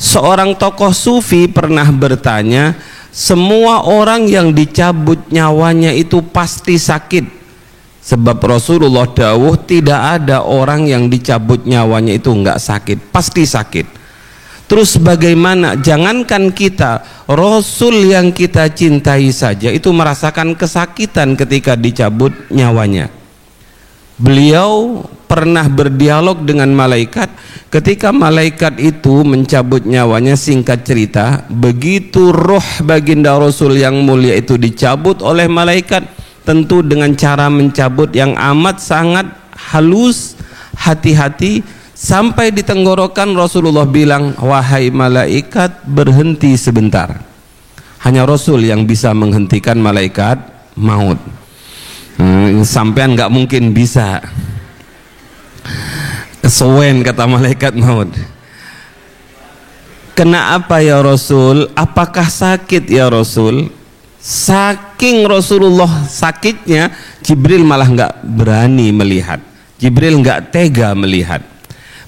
Seorang tokoh sufi pernah bertanya, semua orang yang dicabut nyawanya itu pasti sakit, sebab Rasulullah dawuh tidak ada orang yang dicabut nyawanya itu enggak sakit, pasti sakit. Terus bagaimana, jangankan kita, Rasul yang kita cintai saja itu merasakan kesakitan ketika dicabut nyawanya. Beliau pernah berdialog dengan malaikat. Ketika malaikat itu mencabut nyawanya, singkat cerita, begitu roh baginda Rasul yang mulia itu dicabut oleh malaikat, tentu dengan cara mencabut yang amat sangat halus, hati-hati. Sampai di tenggorokan Rasulullah bilang, wahai malaikat, berhenti sebentar. Hanya Rasul yang bisa menghentikan malaikat maut. Sampean nggak mungkin bisa. Kesuwen kata malaikat maut. Kena apa ya Rasul? Apakah sakit ya Rasul? Saking Rasulullah sakitnya, Jibril malah nggak berani melihat. Jibril nggak tega melihat.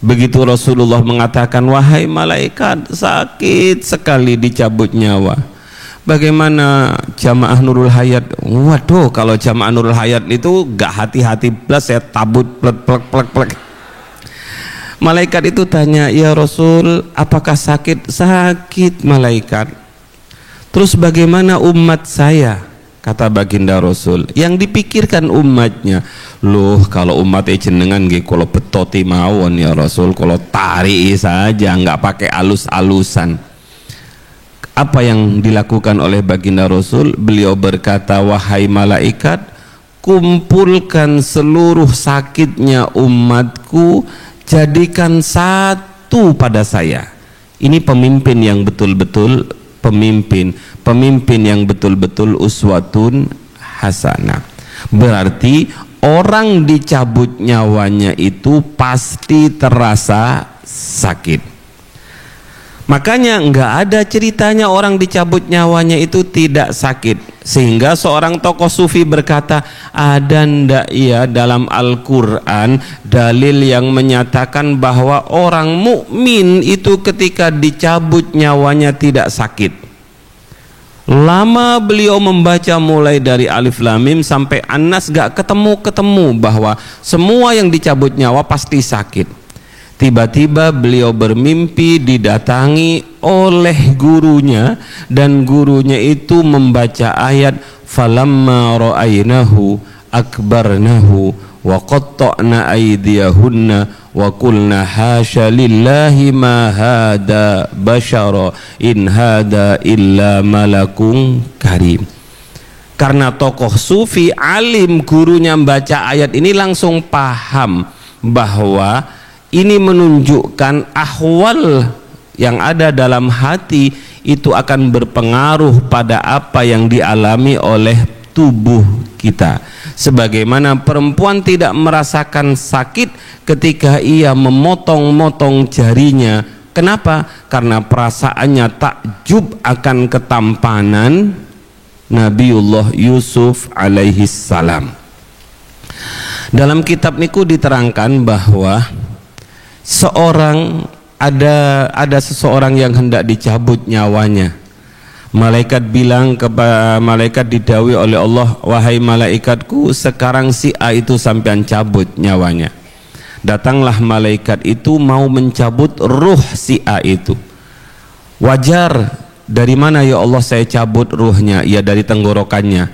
Begitu Rasulullah mengatakan, wahai malaikat, sakit sekali dicabut nyawa. Bagaimana jamaah Nurul Hayat? Waduh, kalau jamaah Nurul Hayat itu gak hati-hati plus, saya tabut plek. Malaikat itu tanya, ya Rasul, apakah sakit? Sakit malaikat. Terus bagaimana umat saya? Kata baginda Rasul, yang dipikirkan umatnya, loh kalau umat jenengan nggih kalau betoti mawon ya Rasul, kalau tarik saja nggak pakai alus-alusan. Apa yang dilakukan oleh baginda Rasul? Beliau berkata, wahai malaikat, kumpulkan seluruh sakitnya umatku, jadikan satu pada saya. Ini pemimpin yang betul-betul pemimpin yang betul-betul uswatun hasanah. Berarti orang dicabut nyawanya itu pasti terasa sakit. Makanya enggak ada ceritanya orang dicabut nyawanya itu tidak sakit. Sehingga seorang tokoh sufi berkata, ada ndak ya dalam Al-Quran dalil yang menyatakan bahwa orang mukmin itu ketika dicabut nyawanya tidak sakit. Lama beliau membaca mulai dari Alif Lam Mim sampai An-Nas, gak ketemu bahwa semua yang dicabut nyawa pasti sakit. Tiba-tiba beliau bermimpi didatangi oleh gurunya, dan gurunya itu membaca ayat falamma ra'aynahu akbarnahu wa qatta'na aydiyahunna wa qulna hasya lillahi ma hada basyara in hada illa malakun karim. Karena tokoh sufi alim, gurunya membaca ayat ini langsung paham bahwa ini menunjukkan ahwal yang ada dalam hati itu akan berpengaruh pada apa yang dialami oleh tubuh kita. Sebagaimana perempuan tidak merasakan sakit ketika ia memotong-motong jarinya. Kenapa? Karena perasaannya takjub akan ketampanan Nabiullah Yusuf alaihi salam. Dalam kitab niku diterangkan bahwa ada seseorang yang hendak dicabut nyawanya. Malaikat bilang kepada malaikat, didhawuhi oleh Allah, wahai malaikatku, sekarang si A itu sampean cabut nyawanya. Datanglah malaikat itu mau mencabut ruh si A itu. Wajar, dari mana ya Allah saya cabut ruhnya? Ya dari tenggorokannya.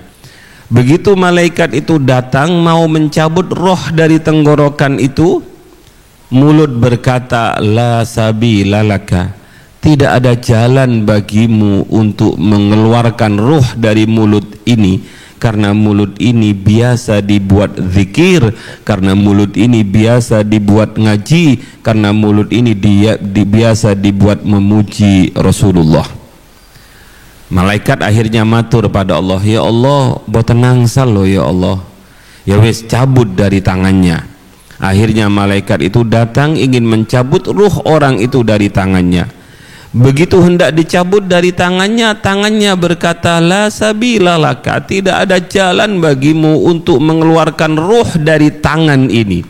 Begitu malaikat itu datang mau mencabut roh dari tenggorokan itu, mulut berkata, la sabila laka, tidak ada jalan bagimu untuk mengeluarkan ruh dari mulut ini, karena mulut ini biasa dibuat zikir, karena mulut ini biasa dibuat ngaji, karena mulut ini biasa dibuat memuji Rasulullah. Malaikat akhirnya matur pada Allah, ya Allah, boten nangsal loh ya Allah. Ya wis, cabut dari tangannya. Akhirnya malaikat itu datang ingin mencabut ruh orang itu dari tangannya. Begitu hendak dicabut dari tangannya, tangannya berkata, la sabila laka, tidak ada jalan bagimu untuk mengeluarkan ruh dari tangan ini.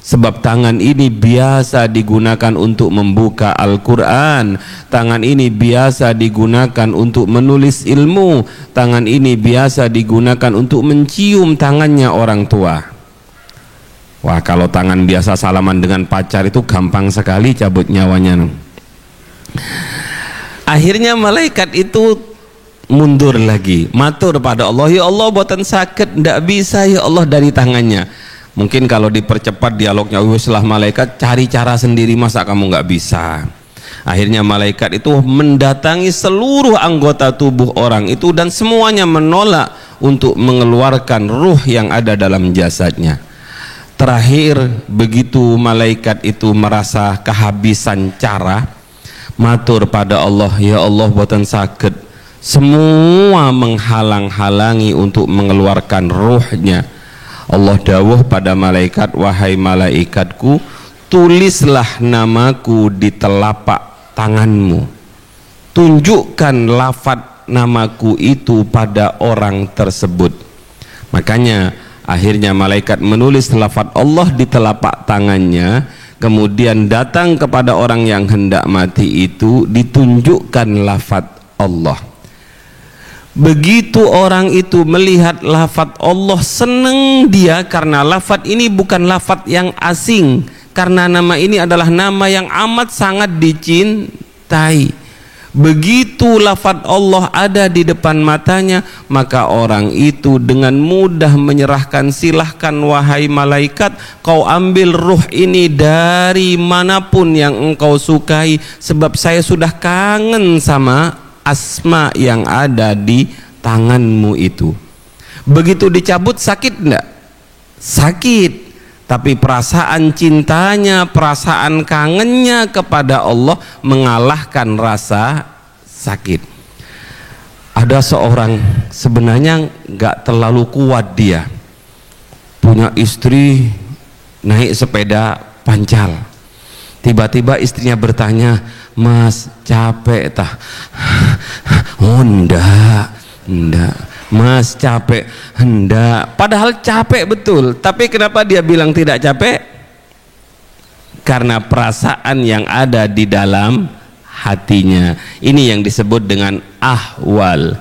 Sebab tangan ini biasa digunakan untuk membuka Al-Quran, tangan ini biasa digunakan untuk menulis ilmu, tangan ini biasa digunakan untuk mencium tangannya orang tua. Wah, kalau tangan biasa salaman dengan pacar itu gampang sekali cabut nyawanya. Akhirnya malaikat itu mundur lagi, matur pada Allah, ya Allah boten sakit, ndak bisa ya Allah dari tangannya. Mungkin kalau dipercepat dialognya, weslah malaikat cari cara sendiri, masa kamu nggak bisa. Akhirnya malaikat itu mendatangi seluruh anggota tubuh orang itu dan semuanya menolak untuk mengeluarkan ruh yang ada dalam jasadnya. Terakhir begitu malaikat itu merasa kehabisan cara, matur pada Allah, ya Allah boten sakit, semua menghalang-halangi untuk mengeluarkan ruhnya. Allah dawuh pada malaikat, wahai malaikatku, tulislah namaku di telapak tanganmu, tunjukkan lafaz namaku itu pada orang tersebut. Makanya akhirnya malaikat menulis lafaz Allah di telapak tangannya, kemudian datang kepada orang yang hendak mati itu ditunjukkan lafaz Allah. Begitu orang itu melihat lafaz Allah, senang dia karena lafaz ini bukan lafaz yang asing, karena nama ini adalah nama yang amat sangat dicintai. Begitu lafaz Allah ada di depan matanya, maka orang itu dengan mudah menyerahkan, silahkan wahai malaikat, kau ambil ruh ini dari manapun yang engkau sukai, sebab saya sudah kangen sama asma yang ada di tanganmu itu. Begitu dicabut sakit enggak? Sakit, tapi perasaan cintanya, perasaan kangennya kepada Allah mengalahkan rasa sakit. Ada seorang sebenarnya nggak terlalu kuat, dia punya istri naik sepeda pancal, tiba-tiba istrinya bertanya, Mas capek tah? Oh enggak, Mas capek, hendak. Padahal capek betul, tapi kenapa dia bilang tidak capek? Karena perasaan yang ada di dalam hatinya. Ini yang disebut dengan ahwal.